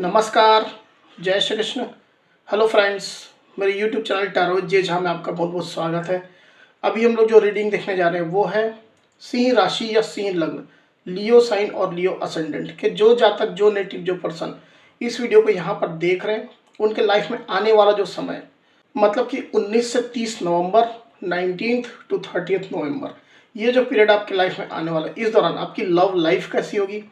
नमस्कार, जय Shri Krishna. Hello friends, मेरे यूट्यूब चैनल टैरो जे जहाँ में आपका बहुत बहुत स्वागत है। अभी हम लोग जो रीडिंग देखने जा रहे हैं वो है सिंह राशि या सिंह लग्न, लियो साइन और लियो असेंडेंट के जो जातक, जो नेटिव, जो पर्सन इस वीडियो को यहाँ पर देख रहे हैं उनके लाइफ में आने वाला जो समय, मतलब कि 19 से 30 नवंबर, 19 टू 30 नवंबर, ये जो पीरियड आपकी लाइफ में आने वाला है, इस दौरान आपकी लव लाइफ कैसी होगी,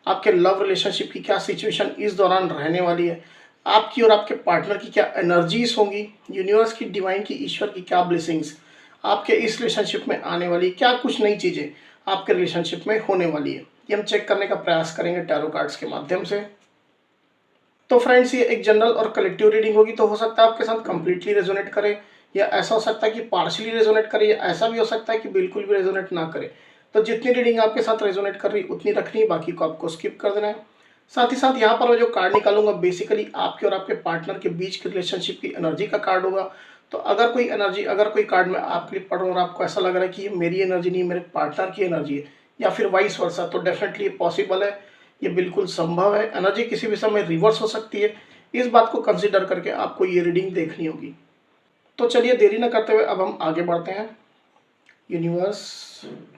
आपके लव रिलेशनशिप की क्या सिचुएशन इस दौरान रहने वाली है, आपकी और आपके पार्टनर की क्या एनर्जीज होंगी, यूनिवर्स की, डिवाइन की, ईश्वर की क्या ब्लेसिंग्स आपके इस रिलेशनशिप में आने वाली, क्या कुछ नई चीज़ें आपके रिलेशनशिप में होने वाली है, ये हम चेक करने का प्रयास करेंगे टैरो कार्ड्स के माध्यम से। तो फ्रेंड्स, ये एक जनरल और कलेक्टिव रीडिंग होगी, तो हो सकता है आपके साथ कंप्लीटली रेजोनेट करे, या ऐसा हो सकता है कि पार्शियली रेजोनेट करे, या ऐसा भी हो सकता है कि बिल्कुल भी रेजोनेट ना करे। तो जितनी रीडिंग आपके साथ रेजोनेट कर रही उतनी रखनी है, बाकी को आपको स्किप कर देना है। साथ ही साथ यहाँ पर मैं जो कार्ड निकालूंगा बेसिकली आपके और आपके पार्टनर के बीच के रिलेशनशिप की एनर्जी का कार्ड होगा। तो अगर कोई एनर्जी, अगर कोई कार्ड मैं आपके लिए पढ़ रहा हूँ और आपको ऐसा लग रहा है कि ये मेरी एनर्जी नहीं, मेरे पार्टनर की एनर्जी है, या फिर वाइस वर्सा, तो डेफिनेटली ये पॉसिबल है, ये बिल्कुल संभव है। एनर्जी किसी भी समय रिवर्स हो सकती है, इस बात को कंसिडर करके आपको ये रीडिंग देखनी होगी। तो चलिए देरी न करते हुए अब हम आगे बढ़ते हैं। यूनिवर्स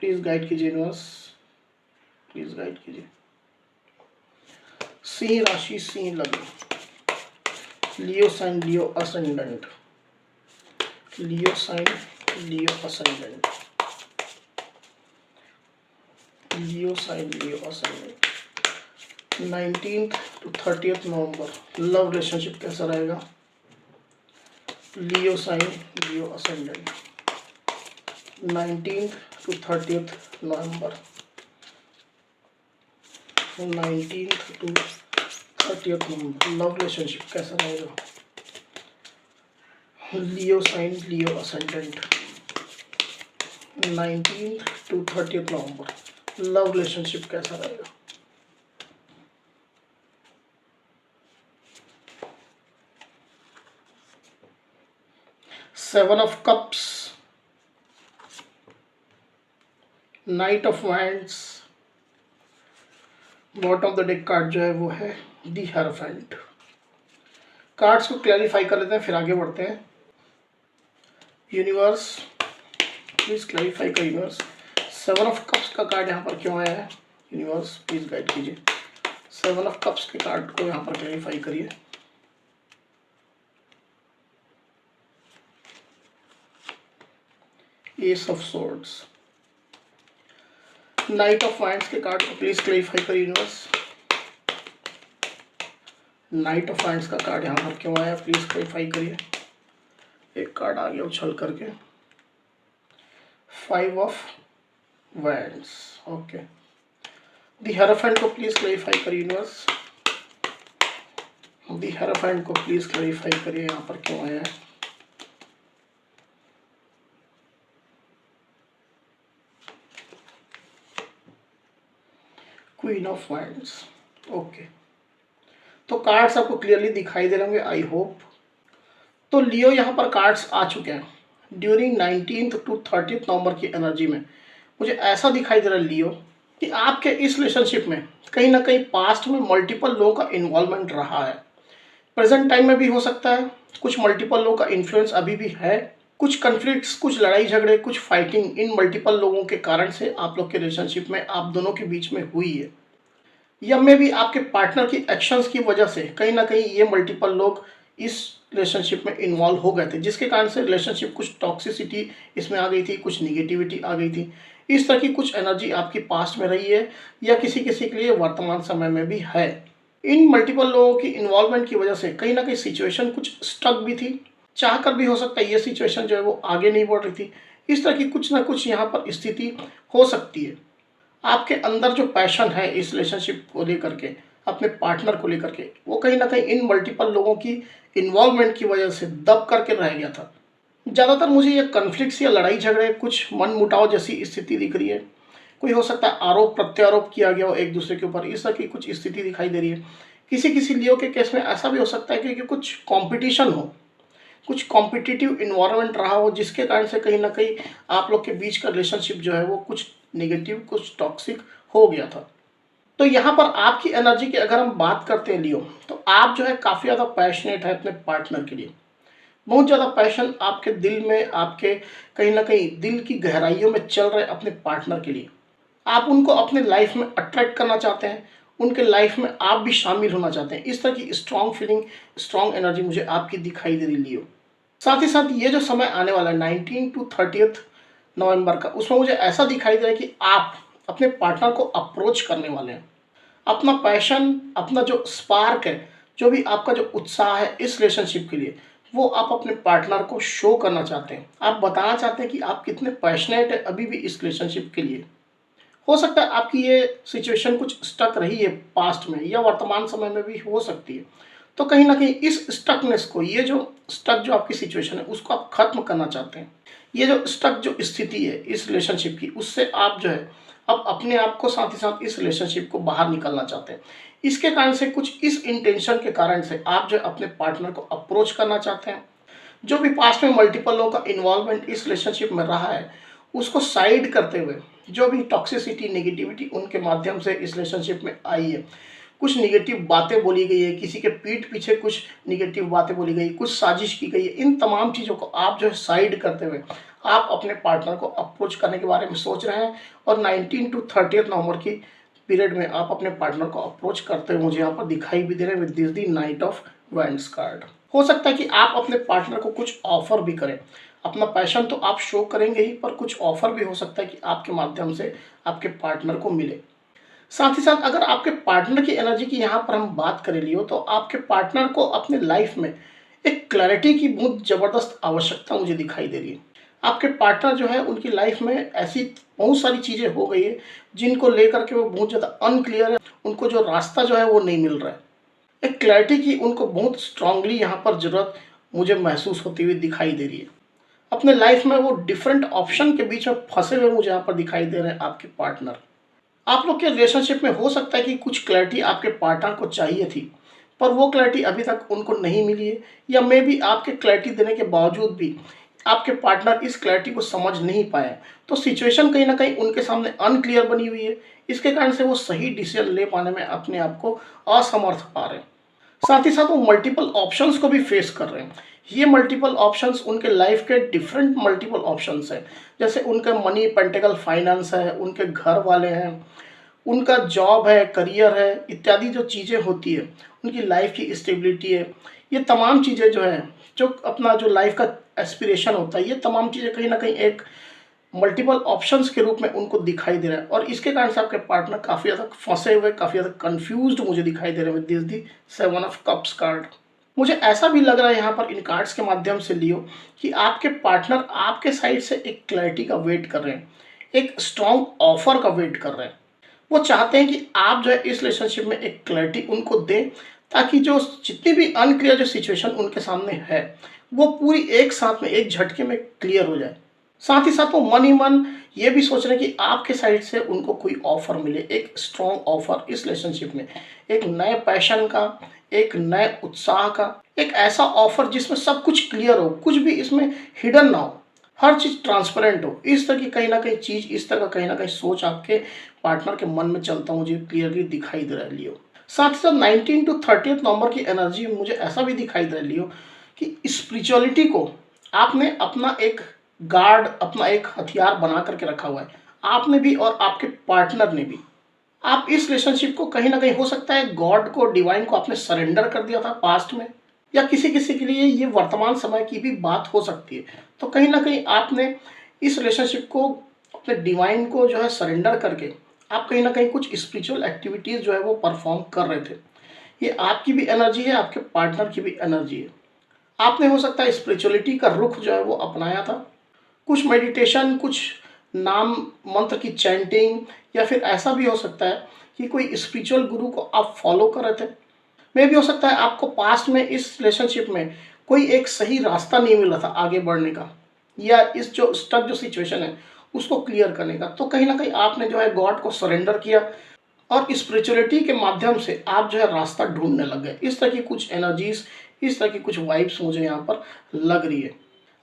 प्लीज गाइड कीजिए, यूनिवर्स प्लीज गाइड कीजिए। सिंह राशि, सिंह लग्न, Leo sign, Leo ascendant, Leo sign, Leo ascendant, Leo sign, Leo ascendant, 19 to 30 नवंबर लव रिलेशनशिप कैसा रहेगा। Leo sign, Leo ascendant, 19 to 30 नवंबर, 19 टू 30 नवंबर लव रिलेशनशिप कैसा रहेगा। Leo sign, Leo ascendant, 19 to 30 नवंबर लव रिलेशनशिप कैसा रहेगा। Seven of cups, knight of wands, bottom of the deck card जो है वो है दी हेरोफेंट। कार्ड्स को क्लैरिफाई कर लेते हैं फिर आगे बढ़ते हैं। यूनिवर्स प्लीज क्लैरिफाई कर, यूनिवर्स सेवन ऑफ कप्स का कार्ड यहाँ पर क्यों आया है। यूनिवर्स प्लीज गाइड कीजिए, सेवन ऑफ कप्स के कार्ड को यहाँ पर क्लैरिफाई करिए। S of swords, night of winds के कार्ड को प्लीज क्लैरिफाई करिए यूनिवर्स। नाइट ऑफ वाइंड्स का कार्ड यहाँ पर क्यों आया, प्लीज क्लैरिफाई करिए। एक कार्ड आ गया उछल करके, five of wands. Okay, the hierophant को प्लीज क्लैरिफाई करिए यूनिवर्स। दी हेरोफेंट को प्लीज क्लैरिफाई करिए यहाँ पर क्यों आया है। Queen of winds. ओके, तो कार्ड्स आपको क्लियरली दिखाई दे रहे होंगे आई होप। तो लियो यहाँ पर कार्ड्स आ चुके हैं ड्यूरिंग 19 टू 30 नवंबर की एनर्जी में। मुझे ऐसा दिखाई दे रहा है लियो कि आपके इस रिलेशनशिप में कहीं ना कहीं पास्ट में मल्टीपल लोगों का इन्वॉल्वमेंट रहा है, प्रेजेंट टाइम में भी हो सकता है, कुछ मल्टीपल लोगों का इन्फ्लुएंस अभी भी है, कुछ कन्फ्लिक्ट्स, कुछ लड़ाई झगड़े, कुछ फाइटिंग इन मल्टीपल लोगों के कारण से आप लोग के रिलेशनशिप में, आप दोनों के बीच में हुई है, या में भी आपके पार्टनर की एक्शंस की वजह से कहीं ना कहीं ये मल्टीपल लोग इस रिलेशनशिप में इन्वॉल्व हो गए थे, जिसके कारण से रिलेशनशिप कुछ टॉक्सिसिटी इसमें आ गई थी, कुछ निगेटिविटी आ गई थी। इस तरह की कुछ एनर्जी आपकी पास्ट में रही है, या किसी किसी के लिए वर्तमान समय में भी है। इन मल्टीपल लोगों की इन्वॉल्वमेंट की वजह से कहीं ना कहीं सिचुएशन कुछ स्टक भी थी, चाहकर भी हो सकता है ये सिचुएशन जो है वो आगे नहीं बढ़ रही थी। इस तरह की कुछ ना कुछ यहाँ पर स्थिति हो सकती है। आपके अंदर जो पैशन है इस रिलेशनशिप को लेकर के, अपने पार्टनर को लेकर के, वो कहीं ना कहीं इन मल्टीपल लोगों की इन्वॉल्वमेंट की वजह से दब करके रह गया था। ज़्यादातर मुझे ये कन्फ्लिक्ट्स या लड़ाई झगड़े, कुछ मन मुटाव जैसी स्थिति दिख रही है। कोई हो सकता है आरोप प्रत्यारोप किया गया हो एक दूसरे के ऊपर, इस तरह की कुछ स्थिति दिखाई दे रही है। किसी किसी लियो के केस में ऐसा भी हो सकता है कि कुछ कंपटीशन हो, कुछ कॉम्पिटिटिव इन्वायरमेंट रहा हो, जिसके कारण से कहीं ना कहीं आप लोग के बीच का रिलेशनशिप जो है वो कुछ नेगेटिव, कुछ टॉक्सिक हो गया था। तो यहाँ पर आपकी एनर्जी की अगर हम बात करते हैं लियो, तो आप जो है काफ़ी ज़्यादा पैशनेट है अपने पार्टनर के लिए। बहुत ज़्यादा पैशन आपके दिल में, आपके कहीं न कहीं दिल की गहराइयों में चल रहे अपने पार्टनर के लिए। आप उनको अपने लाइफ में अट्रैक्ट करना चाहते हैं, उनके लाइफ में आप भी शामिल होना चाहते हैं। इस तरह की स्ट्रॉन्ग फीलिंग, स्ट्रॉन्ग एनर्जी मुझे आपकी दिखाई दे रही लियो। साथ ही साथ ये जो समय आने वाला है 19 टू 30 नवंबर का, उसमें मुझे ऐसा दिखाई दे रहा है कि आप अपने पार्टनर को अप्रोच करने वाले हैं। अपना पैशन, अपना जो स्पार्क है, जो भी आपका जो उत्साह है इस रिलेशनशिप के लिए, वो आप अपने पार्टनर को शो करना चाहते हैं। आप बताना चाहते हैं कि आप कितने पैशनेट हैं अभी भी इस रिलेशनशिप के लिए। हो सकता है आपकी ये सिचुएशन कुछ स्टक रही है पास्ट में, या वर्तमान समय में भी हो सकती है। तो कहीं न कहीं इस स्टकनेस को, ये जो स्टक जो आपकी सिचुएशन है, उसको आप खत्म करना चाहते हैं। ये जो स्टक जो स्थिति है इस रिलेशनशिप की, उससे आप जो है अब अपने आप को, साथ ही साथ इस रिलेशनशिप को बाहर निकलना चाहते हैं। इसके कारण से, कुछ इस इंटेंशन के कारण से आप जो है अपने पार्टनर को अप्रोच करना चाहते हैं। जो भी पास्ट में मल्टीपल लोगों का इन्वॉल्वमेंट इस रिलेशनशिप में रहा है, उसको साइड करते हुए, जो भी टॉक्सिसिटी, नेगेटिविटी उनके माध्यम से इस रिलेशनशिप में आई है, कुछ नेगेटिव बातें बोली गई है, किसी के पीठ पीछे कुछ नेगेटिव बातें बोली गई, कुछ साजिश की गई है, इन तमाम चीज़ों को आप जो है साइड करते हुए आप अपने पार्टनर को अप्रोच करने के बारे में सोच रहे हैं। और 19 टू 30 नवंबर की पीरियड में आप अपने पार्टनर को अप्रोच करते हुए मुझे यहाँ पर दिखाई भी दे रहे हैं with this the night of wands card. हो सकता है कि आप अपने पार्टनर को कुछ ऑफर भी करें। अपना पैशन तो आप शो करेंगे ही, पर कुछ ऑफर भी हो सकता है कि आपके माध्यम से आपके पार्टनर को मिले। साथ ही साथ अगर आपके पार्टनर की एनर्जी की यहाँ पर हम बात करें लियो, तो आपके पार्टनर को अपने लाइफ में एक क्लैरिटी की बहुत ज़बरदस्त आवश्यकता मुझे दिखाई दे रही है। आपके पार्टनर जो है, उनकी लाइफ में ऐसी बहुत सारी चीज़ें हो गई है जिनको लेकर के वो बहुत ज़्यादा अनक्लियर है। उनको जो रास्ता जो है वो नहीं मिल रहा है। एक क्लैरिटी की उनको बहुत स्ट्रांगली यहाँ पर ज़रूरत मुझे महसूस होती हुई दिखाई दे रही है। अपने लाइफ में वो डिफरेंट ऑप्शन के बीच में फंसे हुए मुझे यहाँ पर दिखाई दे रहे हैं आपके पार्टनर। आप लोग के रिलेशनशिप में हो सकता है कि कुछ क्लैरिटी आपके पार्टनर को चाहिए थी, पर वो क्लैरिटी अभी तक उनको नहीं मिली है, या मे बी आपके क्लैरिटी देने के बावजूद भी आपके पार्टनर इस क्लैरिटी को समझ नहीं पाए। तो सिचुएशन कहीं ना कहीं उनके सामने अनक्लियर बनी हुई है। इसके कारण से वो सही डिसीजन ले पाने में अपने आप को असमर्थ पा रहे हैं। साथ ही साथ वो मल्टीपल ऑप्शंस को भी फेस कर रहे हैं। ये मल्टीपल ऑप्शंस उनके लाइफ के डिफरेंट मल्टीपल ऑप्शंस हैं। जैसे उनका मनी, पेंटेकल फाइनेंस है, उनके घर वाले हैं, उनका जॉब है, करियर है, इत्यादि जो चीज़ें होती है, उनकी लाइफ की स्टेबिलिटी है। ये तमाम चीज़ें जो है, जो अपना जो लाइफ का एस्पिरेशन होता है, ये तमाम चीज़ें कहीं ना कहीं एक मल्टीपल ऑप्शंस के रूप में उनको दिखाई दे रहा है। और इसके कारण से आपके पार्टनर काफ़ी ज़्यादा फंसे हुए, काफ़ी ज़्यादा कंफ्यूज्ड मुझे दिखाई दे रहे हैं with this the 7 of cups card. मुझे ऐसा भी लग रहा है यहाँ पर इन कार्ड्स के माध्यम से लियो, कि आपके पार्टनर आपके साइड से एक क्लैरिटी का वेट कर रहे हैं, एक स्ट्रॉन्ग ऑफर का वेट कर रहे हैं। वो चाहते हैं कि आप जो है इस रिलेशनशिप में एक क्लैरिटी उनको दें, ताकि जो जितनी भी अनक्लियर जो सिचुएशन उनके सामने है, वो पूरी एक साथ में, एक झटके में क्लियर हो जाए। साथ ही साथ वो मन ही मन ये भी सोच रहे हैं कि आपके साइड से उनको कोई ऑफर मिले, एक स्ट्रॉन्ग ऑफर इस रिलेशनशिप में, एक नए पैशन का, एक नए उत्साह का, एक ऐसा ऑफर जिसमें सब कुछ क्लियर हो, कुछ भी इसमें हिडन ना हो, हर चीज़ ट्रांसपेरेंट हो। इस तरह की कहीं ना कहीं चीज़, इस तरह का कहीं ना कहीं सोच आपके पार्टनर के मन में चलता मुझे क्लियरली दिखाई दे रहा है लियो। साथ ही साथ 19 टू 30 नवंबर की एनर्जी मुझे ऐसा भी दिखाई दे रहा है लियो, कि स्पिरिचुअलिटी को आपने अपना एक गार्ड, अपना एक हथियार बना करके रखा हुआ है, आपने भी और आपके पार्टनर ने भी। आप इस रिलेशनशिप को कहीं ना कहीं, हो सकता है गॉड को, डिवाइन को आपने सरेंडर कर दिया था पास्ट में, या किसी किसी के लिए ये वर्तमान समय की भी बात हो सकती है। तो कहीं ना कहीं आपने इस रिलेशनशिप को, अपने डिवाइन को जो है सरेंडर करके, आप कहीं ना कहीं कुछ स्पिरिचुअल एक्टिविटीज़ जो है वो परफॉर्म कर रहे थे। ये आपकी भी एनर्जी है, आपके पार्टनर की भी एनर्जी है। आपने हो सकता है स्पिरिचुअलिटी का रुख जो है वो अपनाया था, कुछ मेडिटेशन, कुछ नाम मंत्र की चैंटिंग, या फिर ऐसा भी हो सकता है कि कोई स्पिरिचुअल गुरु को आप फॉलो कर रहे थे। मे भी हो सकता है आपको पास्ट में इस रिलेशनशिप में कोई एक सही रास्ता नहीं मिल रहा था आगे बढ़ने का, या इस जो स्टक जो सिचुएशन है उसको क्लियर करने का। तो कहीं ना कहीं आपने जो है गॉड को सरेंडर किया, और स्पिरिचुअलिटी के माध्यम से आप जो है रास्ता ढूंढने लग गए। इस तरह की कुछ एनर्जीज, इस तरह की कुछ वाइब्स मुझे यहाँ पर लग रही है।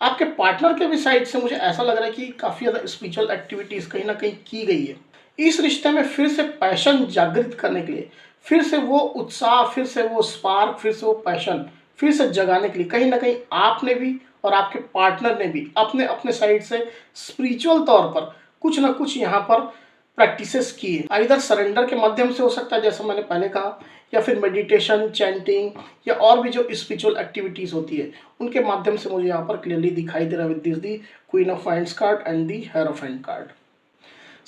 आपके पार्टनर के भी साइड से मुझे ऐसा लग रहा है कि काफ़ी ज़्यादा स्पिरिचुअल एक्टिविटीज़ कहीं ना कहीं की गई है। इस रिश्ते में फिर से पैशन जागृत करने के लिए, फिर से वो उत्साह, फिर से वो स्पार्क, फिर से वो पैशन फिर से जगाने के लिए कहीं ना कहीं आपने भी और आपके पार्टनर ने भी अपने अपने साइड से स्पिरिचुअल तौर पर कुछ ना कुछ यहाँ पर प्रैक्टिसेस किए। इधर सरेंडर के माध्यम से हो सकता है जैसा मैंने पहले कहा, या फिर मेडिटेशन, चैंटिंग या और भी जो स्पिरिचुअल एक्टिविटीज़ होती है उनके माध्यम से मुझे यहाँ पर क्लियरली दिखाई दे रहा है with this the queen of wands card and the hierophant card.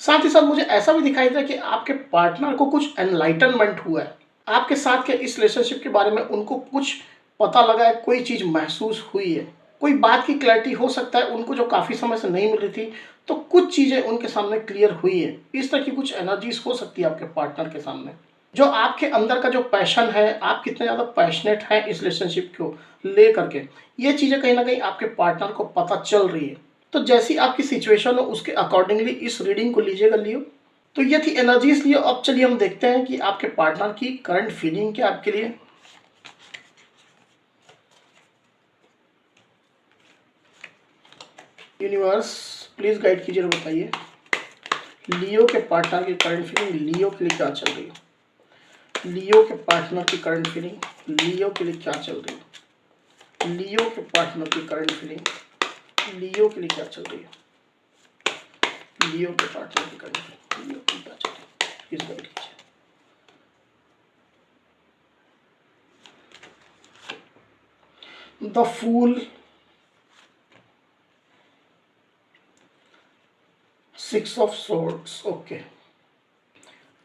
साथ ही साथ मुझे ऐसा भी दिखाई दे रहा है कि आपके पार्टनर को कुछ एनलाइटनमेंट हुआ है, आपके साथ के इस रिलेशनशिप के बारे में उनको कुछ पता लगा है, कोई चीज़ महसूस हुई है, कोई बात की क्लैरिटी हो सकता है उनको जो काफ़ी समय से नहीं मिल रही थी, तो कुछ चीज़ें उनके सामने क्लियर हुई है। इस तरह की कुछ एनर्जीज हो सकती है आपके पार्टनर के सामने। जो आपके अंदर का जो पैशन है, आप कितने ज़्यादा पैशनेट हैं इस रिलेशनशिप को ले करके, ये चीज़ें कहीं ना कहीं आपके पार्टनर को पता चल रही है। तो जैसी आपकी सिचुएशन हो उसके अकॉर्डिंगली इस रीडिंग को लीजिएगा लियो। तो ये थी एनर्जीज लियो। अब चलिए हम देखते हैं कि आपके पार्टनर की करंट फीलिंग क्या आपके लिए। यूनिवर्स प्लीज गाइड कीजिए और बताइए लियो के पार्टनर की करंट फीलिंग लियो के लिए क्या चल रही है। लियो के पार्टनर की करंट फीलिंग लियो के लिए क्या चल रही है। लियो के पार्टनर की करंट फीलिंग लियो के लिए क्या चल रही है। लियो के पार्टनर की करंट फीलिंग लियो के लिए क्या चल रही है, प्लीज गाइड कीजिए। The fool, 6 of swords. Okay,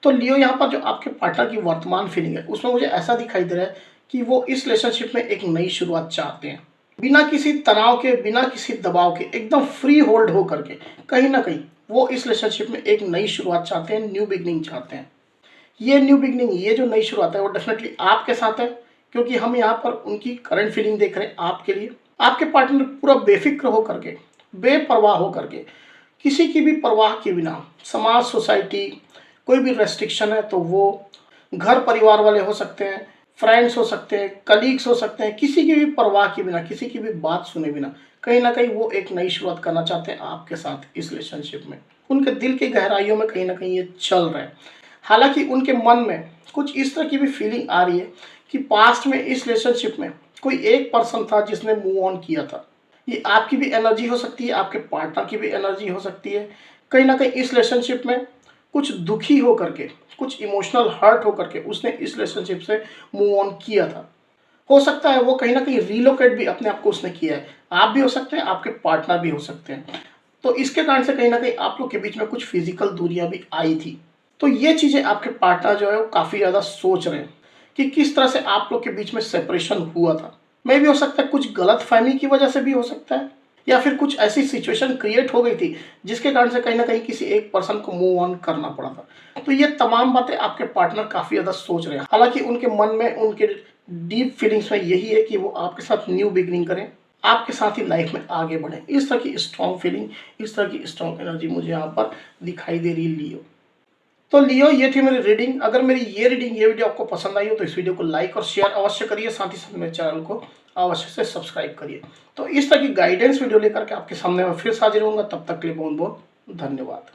तो लियो यहाँ पर जो आपके पार्टनर की वर्तमान फीलिंग है उसमें मुझे ऐसा दिखाई दे रहा है कि वो इस रिलेशनशिप में एक नई शुरुआत चाहते हैं, बिना किसी तनाव के, बिना किसी दबाव के, एकदम फ्री होल्ड हो करके कहीं ना कहीं वो इस रिलेशनशिप में एक नई शुरुआत चाहते हैं, न्यू बिगनिंग चाहते हैं। ये न्यू बिगनिंग, ये जो नई शुरुआत है वो डेफिनेटली आपके साथ है, क्योंकि हम यहाँ पर उनकी करंट फीलिंग देख रहे हैं आपके लिए। आपके पार्टनर पूरा बेफिक्र हो करके, बेपरवाह हो करके, किसी की भी परवाह के बिना, समाज, सोसाइटी, कोई भी रेस्ट्रिक्शन है तो वो घर परिवार वाले हो सकते हैं, फ्रेंड्स हो सकते हैं, कलीग्स हो सकते हैं, किसी की भी परवाह के बिना, किसी की भी बात सुने बिना कहीं ना कहीं वो एक नई शुरुआत करना चाहते हैं आपके साथ इस रिलेशनशिप में। उनके दिल की गहराइयों में कहीं ना कहीं ये चल रहा है। हालांकि उनके मन में कुछ इस तरह की भी फीलिंग आ रही है कि पास्ट में इस रिलेशनशिप में कोई एक पर्सन था जिसने मूव ऑन किया था। ये आपकी भी एनर्जी हो सकती है, आपके पार्टनर की भी एनर्जी हो सकती है। कहीं ना कहीं इस रिलेशनशिप में कुछ दुखी हो करके, कुछ इमोशनल हर्ट हो करके उसने इस रिलेशनशिप से मूव ऑन किया था। हो सकता है वो कहीं ना कहीं रीलोकेट भी अपने आप को उसने किया है। आप भी हो सकते हैं, आपके पार्टनर भी हो सकते हैं। तो इसके कारण से कहीं ना कहीं आप लोग के बीच में कुछ फिजिकल दूरियां भी आई थी। तो ये चीज़ें आपके पार्टनर जो है वो काफ़ी ज़्यादा सोच रहे हैं कि किस तरह से आप लोग के बीच में सेपरेशन हुआ था। मे भी हो सकता है कुछ गलत फहमी की वजह से भी हो सकता है, या फिर कुछ ऐसी सिचुएशन क्रिएट हो गई थी जिसके कारण से कहीं ना कहीं किसी एक पर्सन को मूव ऑन करना पड़ा था। तो ये तमाम बातें आपके पार्टनर काफ़ी ज़्यादा सोच रहे हैं। हालांकि उनके मन में, उनके डीप फीलिंग्स में यही है कि वो आपके साथ न्यू बिगनिंग करें, आपके साथ ही लाइफ में आगे बढ़ें। इस तरह की स्ट्रॉन्ग फीलिंग, इस तरह की स्ट्रॉन्ग एनर्जी मुझे यहाँ पर दिखाई दे रही है लियो। तो लियो, ये थी मेरी रीडिंग। अगर मेरी ये रीडिंग, ये वीडियो आपको पसंद आई हो तो इस वीडियो को लाइक और शेयर अवश्य करिए, साथ ही साथ मेरे चैनल को अवश्य से सब्सक्राइब करिए। तो इस तरह की गाइडेंस वीडियो लेकर के आपके सामने मैं फिर से हाजिर होऊंगा। तब तक के लिए बहुत बहुत धन्यवाद।